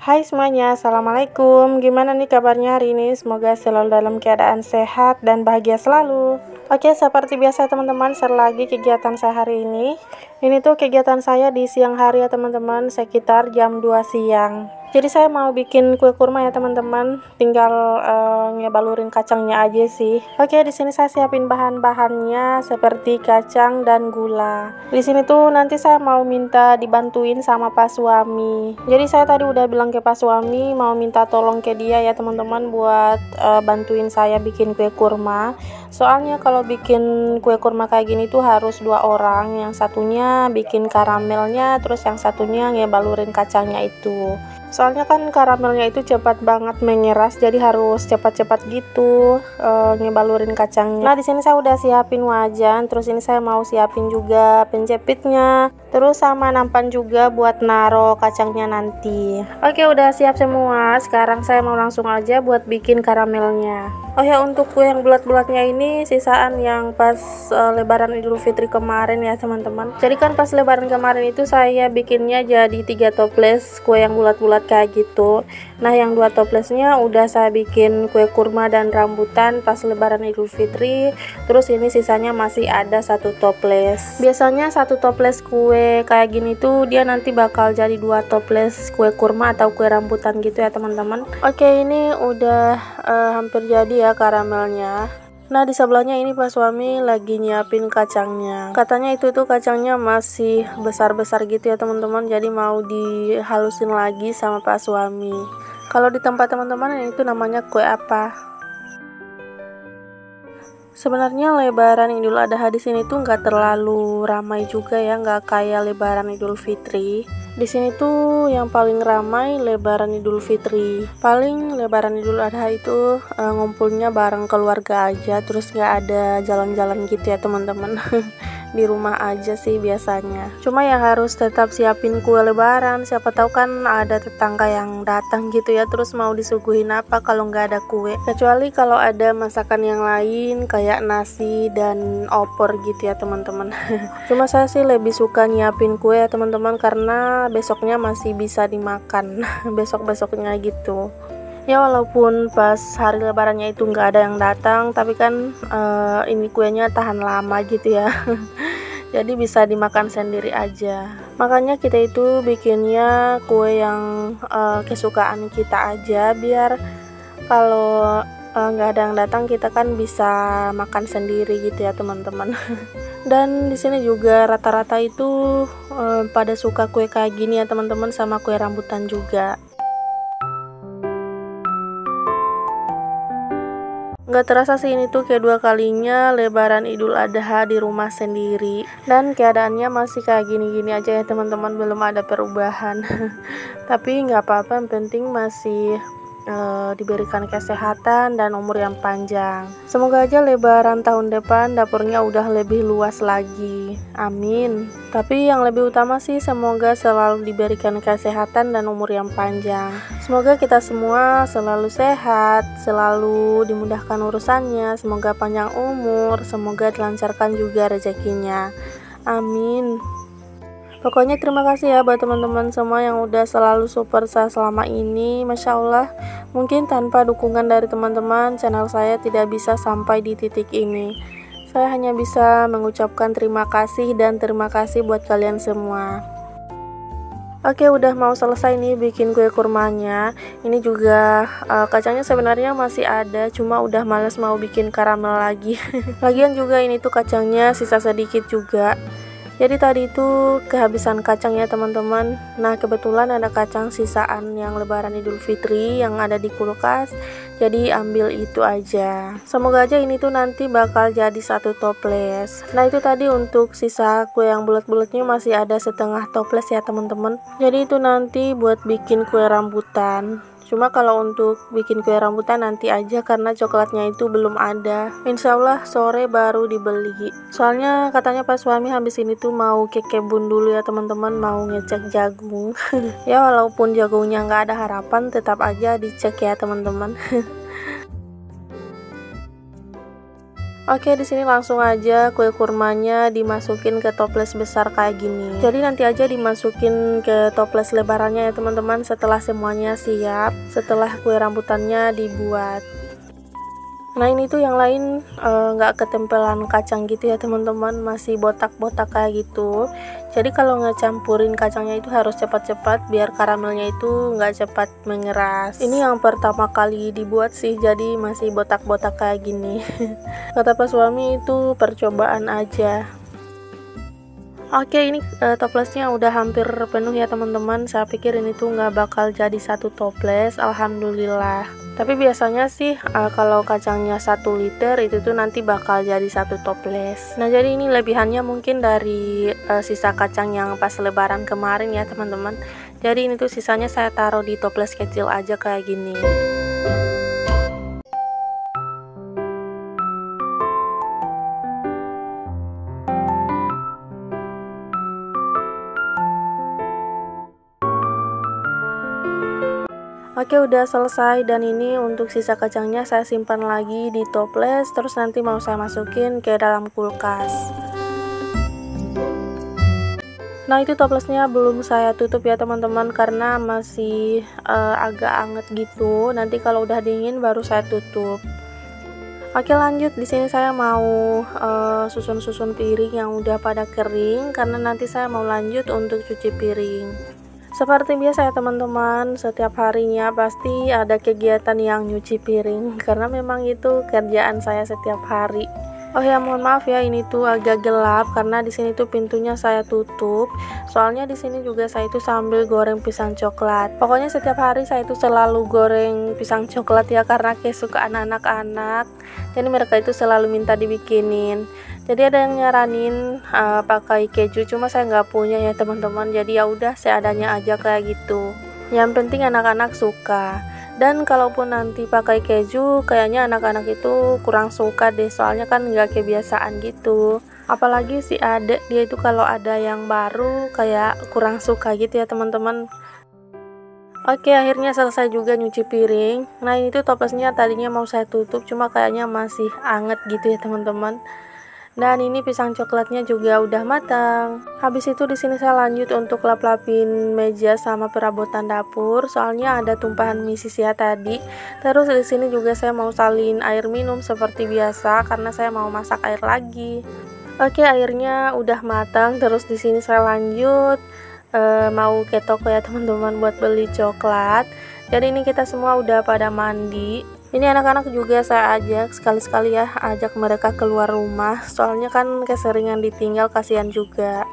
Hai semuanya, Assalamualaikum. Gimana nih kabarnya hari ini? Semoga selalu dalam keadaan sehat dan bahagia selalu. Oke, seperti biasa teman-teman, share lagi kegiatan saya hari ini. Ini tuh kegiatan saya di siang hari ya teman-teman, sekitar jam 2 siang. Jadi saya mau bikin kue kurma ya teman-teman, tinggal ngebalurin kacangnya aja sih. Oke, di sini saya siapin bahan-bahannya seperti kacang dan gula. Di sini tuh nanti saya mau minta dibantuin sama Pak Suami. Jadi saya tadi udah bilang ke Pak Suami mau minta tolong ke dia ya teman-teman buat bantuin saya bikin kue kurma. Soalnya kalau bikin kue kurma kayak gini tuh harus 2 orang, yang satunya bikin karamelnya, terus yang satunya ngebalurin kacangnya itu. Soalnya kan karamelnya itu cepat banget mengeras, jadi harus cepat-cepat gitu ngebalurin kacangnya. Nah, di sini saya udah siapin wajan, terus ini saya mau siapin juga penjepitnya, terus sama nampan juga buat naro kacangnya nanti. Oke, udah siap semua. Sekarang saya mau langsung aja buat bikin karamelnya. Oh ya, untuk kue yang bulat-bulatnya ini sisaan yang pas Lebaran Idul Fitri kemarin ya teman-teman. Jadi kan pas Lebaran kemarin itu saya bikinnya jadi 3 toples kue yang bulat-bulat kayak gitu. Nah, yang 2 toplesnya udah saya bikin kue kurma dan rambutan pas Lebaran Idul Fitri. Terus ini sisanya masih ada 1 toples. Biasanya 1 toples kue kayak gini tuh dia nanti bakal jadi 2 toples kue kurma atau kue rambutan gitu ya teman-teman. Oke, ini udah hampir jadi ya karamelnya. Nah, di sebelahnya ini Pak Suami lagi nyiapin kacangnya. Katanya itu tuh kacangnya masih besar-besar gitu ya teman-teman, jadi mau dihalusin lagi sama Pak Suami. Kalau di tempat teman-teman itu namanya kue apa? Sebenarnya Lebaran Idul Adha di sini tuh nggak terlalu ramai juga ya, nggak kayak Lebaran Idul Fitri. Di sini tuh yang paling ramai Lebaran Idul Fitri. Paling Lebaran Idul Adha itu ngumpulnya bareng keluarga aja, terus nggak ada jalan-jalan gitu ya teman-teman. Di rumah aja sih biasanya. Cuma ya harus tetap siapin kue Lebaran. Siapa tahu kan ada tetangga yang datang gitu ya, terus mau disuguhin apa kalau nggak ada kue. Kecuali kalau ada masakan yang lain kayak nasi dan opor gitu ya teman-teman. Cuma saya sih lebih suka nyiapin kue ya teman-teman, karena besoknya masih bisa dimakan besok-besoknya gitu. Ya walaupun pas hari lebarannya itu nggak ada yang datang, tapi kan ini kuenya tahan lama gitu ya. Jadi bisa dimakan sendiri aja. Makanya kita itu bikinnya kue yang kesukaan kita aja, biar kalau nggak ada yang datang kita kan bisa makan sendiri gitu ya teman-teman. Dan di sini juga rata-rata itu pada suka kue kayak gini ya teman-teman, sama kue rambutan juga. Nggak terasa sih ini tuh kedua kalinya Lebaran Idul Adha di rumah sendiri, dan keadaannya masih kayak gini-gini aja ya teman-teman, belum ada perubahan. Tapi nggak apa-apa, yang penting masih diberikan kesehatan dan umur yang panjang. Semoga aja Lebaran tahun depan dapurnya udah lebih luas lagi, amin. Tapi yang lebih utama sih semoga selalu diberikan kesehatan dan umur yang panjang. Semoga kita semua selalu sehat, selalu dimudahkan urusannya, semoga panjang umur, semoga dilancarkan juga rezekinya, amin. Pokoknya terima kasih ya buat teman-teman semua yang udah selalu support saya selama ini. Masya Allah, mungkin tanpa dukungan dari teman-teman, channel saya tidak bisa sampai di titik ini. Saya hanya bisa mengucapkan terima kasih, dan terima kasih buat kalian semua. Oke, udah mau selesai nih bikin kue kurmanya. Ini juga kacangnya sebenarnya masih ada, cuma udah males mau bikin karamel lagi. Lagian juga ini tuh kacangnya sisa sedikit juga. Jadi tadi itu kehabisan kacang ya teman-teman. Nah, kebetulan ada kacang sisaan yang Lebaran Idul Fitri yang ada di kulkas, jadi ambil itu aja. Semoga aja ini tuh nanti bakal jadi 1 toples. Nah, itu tadi untuk sisa kue yang bulat-bulatnya masih ada setengah toples ya teman-teman. Jadi itu nanti buat bikin kue rambutan. Cuma kalau untuk bikin kue rambutan nanti aja, karena coklatnya itu belum ada. Insya Allah sore baru dibeli. Soalnya katanya Pak Suami habis ini tuh mau ke kebun dulu ya teman-teman, mau ngecek jagung. Ya walaupun jagungnya nggak ada harapan, tetap aja dicek ya teman-teman. Oke, di sini langsung aja kue kurmanya dimasukin ke toples besar kayak gini. Jadi nanti aja dimasukin ke toples lebarannya ya teman-teman, setelah semuanya siap, setelah kue rambutannya dibuat. Nah ini tuh yang lain nggak ketempelan kacang gitu ya teman-teman, masih botak-botak kayak gitu. Jadi kalau ngecampurin kacangnya itu harus cepat-cepat biar karamelnya itu nggak cepat mengeras. Ini yang pertama kali dibuat sih, jadi masih botak-botak kayak gini. Kata Pak suami itu percobaan aja. Oke, ini toplesnya udah hampir penuh ya teman-teman. Saya pikir ini tuh nggak bakal jadi satu toples, alhamdulillah. Tapi biasanya sih kalau kacangnya 1 liter itu tuh nanti bakal jadi satu toples. Nah jadi ini lebihannya mungkin dari sisa kacang yang pas lebaran kemarin ya teman-teman. Jadi ini tuh sisanya saya taruh di toples kecil aja kayak gini. Oke, udah selesai, dan ini untuk sisa kacangnya saya simpan lagi di toples, terus nanti mau saya masukin ke dalam kulkas. Nah itu toplesnya belum saya tutup ya teman-teman, karena masih agak anget gitu. Nanti kalau udah dingin baru saya tutup. Oke, lanjut. Di sini saya mau susun-susun piring yang udah pada kering, karena nanti saya mau lanjut untuk cuci piring. Seperti biasa ya teman-teman, setiap harinya pasti ada kegiatan yang nyuci piring, karena memang itu kerjaan saya setiap hari. Oh ya, mohon maaf ya, ini tuh agak gelap karena di sini tuh pintunya saya tutup. Soalnya di sini juga saya itu sambil goreng pisang coklat. Pokoknya setiap hari saya itu selalu goreng pisang coklat ya, karena kesukaan anak-anak. Jadi mereka itu selalu minta dibikinin. Jadi ada yang nyaranin pakai keju, cuma saya nggak punya ya teman-teman. Jadi ya udah seadanya aja kayak gitu. Yang penting anak-anak suka. Dan kalaupun nanti pakai keju, kayaknya anak-anak itu kurang suka deh, soalnya kan nggak kebiasaan gitu. Apalagi si adek, dia itu kalau ada yang baru kayak kurang suka gitu ya teman-teman. Oke, akhirnya selesai juga nyuci piring. Nah ini tuh toplesnya tadinya mau saya tutup, cuma kayaknya masih anget gitu ya teman-teman. Dan ini pisang coklatnya juga udah matang. Habis itu di sini saya lanjut untuk lap-lapin meja sama perabotan dapur, soalnya ada tumpahan mie sisa ya tadi. Terus di sini juga saya mau salin air minum seperti biasa karena saya mau masak air lagi. Oke, airnya udah matang. Terus di sini saya lanjut mau ke toko ya teman-teman buat beli coklat. Jadi ini kita semua udah pada mandi. Ini anak-anak juga saya ajak sekali-sekali ya, ajak mereka keluar rumah, soalnya kan keseringan ditinggal, kasihan juga.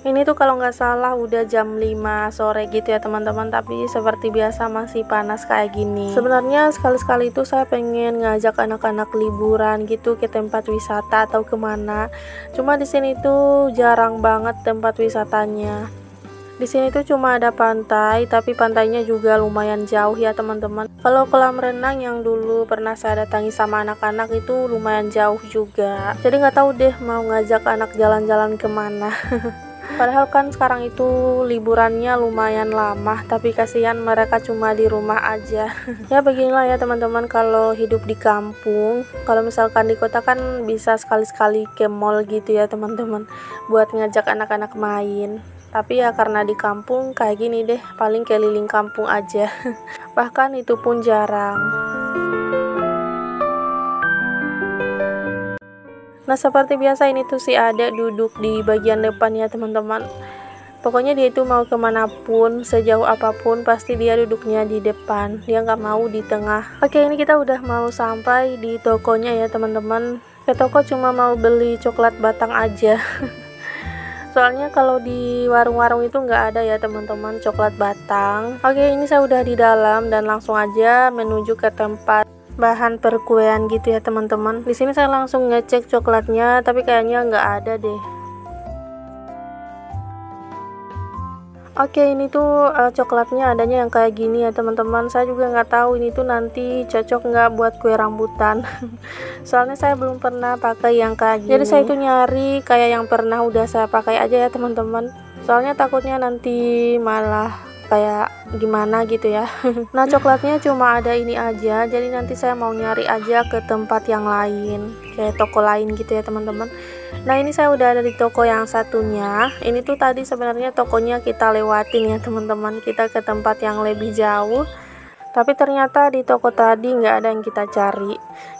Ini tuh kalau nggak salah udah jam 5 sore gitu ya teman-teman, tapi seperti biasa masih panas kayak gini. Sebenarnya sekali-sekali itu saya pengen ngajak anak-anak liburan gitu ke tempat wisata atau kemana, cuma di sini tuh jarang banget tempat wisatanya. Di sini tuh cuma ada pantai, tapi pantainya juga lumayan jauh ya teman-teman. Kalau kolam renang yang dulu pernah saya datangi sama anak-anak itu lumayan jauh juga. Jadi nggak tahu deh mau ngajak anak jalan-jalan kemana. Padahal kan sekarang itu liburannya lumayan lama, tapi kasihan mereka cuma di rumah aja. Ya beginilah ya teman-teman kalau hidup di kampung. Kalau misalkan di kota kan bisa sekali-sekali ke mall gitu ya teman-teman, buat ngajak anak-anak main. Tapi ya karena di kampung kayak gini deh, paling keliling kampung aja. Bahkan itu pun jarang. Nah seperti biasa ini tuh si adek duduk di bagian depan ya teman-teman. Pokoknya dia itu mau kemanapun, sejauh apapun pasti dia duduknya di depan. Dia nggak mau di tengah. Oke, ini kita udah mau sampai di tokonya ya teman-teman. Ke toko cuma mau beli coklat batang aja. Soalnya kalau di warung-warung itu nggak ada ya teman-teman coklat batang. Oke, ini saya udah di dalam dan langsung aja menuju ke tempat bahan perkuean gitu ya teman-teman. Di sini saya langsung ngecek coklatnya, tapi kayaknya nggak ada deh. Oke, ini tuh coklatnya adanya yang kayak gini ya teman-teman. Saya juga nggak tahu ini tuh nanti cocok nggak buat kue rambutan. Soalnya saya belum pernah pakai yang kayak gini. Jadi saya itu nyari kayak yang pernah udah saya pakai aja ya teman-teman. Soalnya takutnya nanti malah kayak gimana gitu ya. Nah, coklatnya cuma ada ini aja, jadi nanti saya mau nyari aja ke tempat yang lain, kayak toko lain gitu ya teman-teman. Nah, ini saya udah ada di toko yang satunya. Ini tuh tadi sebenarnya tokonya kita lewatin ya teman-teman, kita ke tempat yang lebih jauh. Tapi ternyata di toko tadi nggak ada yang kita cari.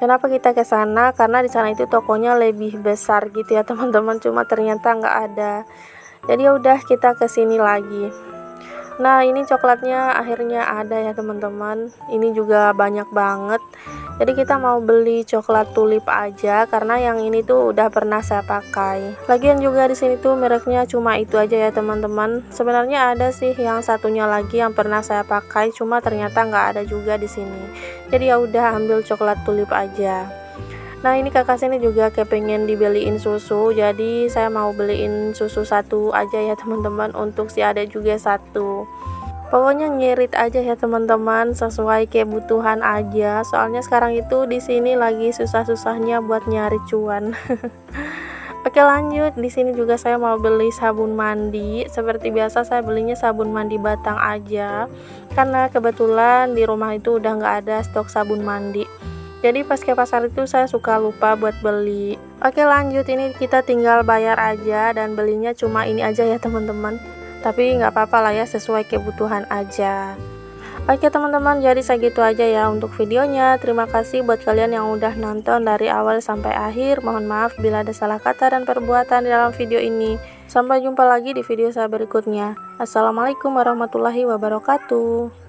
Kenapa kita ke sana? Karena di sana itu tokonya lebih besar gitu ya teman-teman. Cuma ternyata nggak ada. Jadi ya udah kita ke sini lagi. Nah, ini coklatnya akhirnya ada ya teman-teman. Ini juga banyak banget. Jadi kita mau beli coklat tulip aja karena yang ini tuh udah pernah saya pakai. Lagian juga di sini tuh mereknya cuma itu aja ya teman-teman. Sebenarnya ada sih yang satunya lagi yang pernah saya pakai, cuma ternyata nggak ada juga di sini. Jadi ya udah ambil coklat tulip aja. Nah, ini kakak sini juga kepengen dibeliin susu, jadi saya mau beliin susu satu aja ya teman-teman, untuk si adek juga satu. Pokoknya ngirit aja ya teman-teman, sesuai kebutuhan aja. Soalnya sekarang itu di sini lagi susah-susahnya buat nyari cuan. Oke, lanjut. Di sini juga saya mau beli sabun mandi. Seperti biasa saya belinya sabun mandi batang aja, karena kebetulan di rumah itu udah nggak ada stok sabun mandi. Jadi pas ke pasar itu saya suka lupa buat beli. Oke, lanjut. Ini kita tinggal bayar aja dan belinya cuma ini aja ya teman-teman. Tapi nggak apa-apa lah ya, sesuai kebutuhan aja. Oke teman-teman, jadi segitu aja ya untuk videonya. Terima kasih buat kalian yang udah nonton dari awal sampai akhir. Mohon maaf bila ada salah kata dan perbuatan di dalam video ini. Sampai jumpa lagi di video saya berikutnya. Assalamualaikum warahmatullahi wabarakatuh.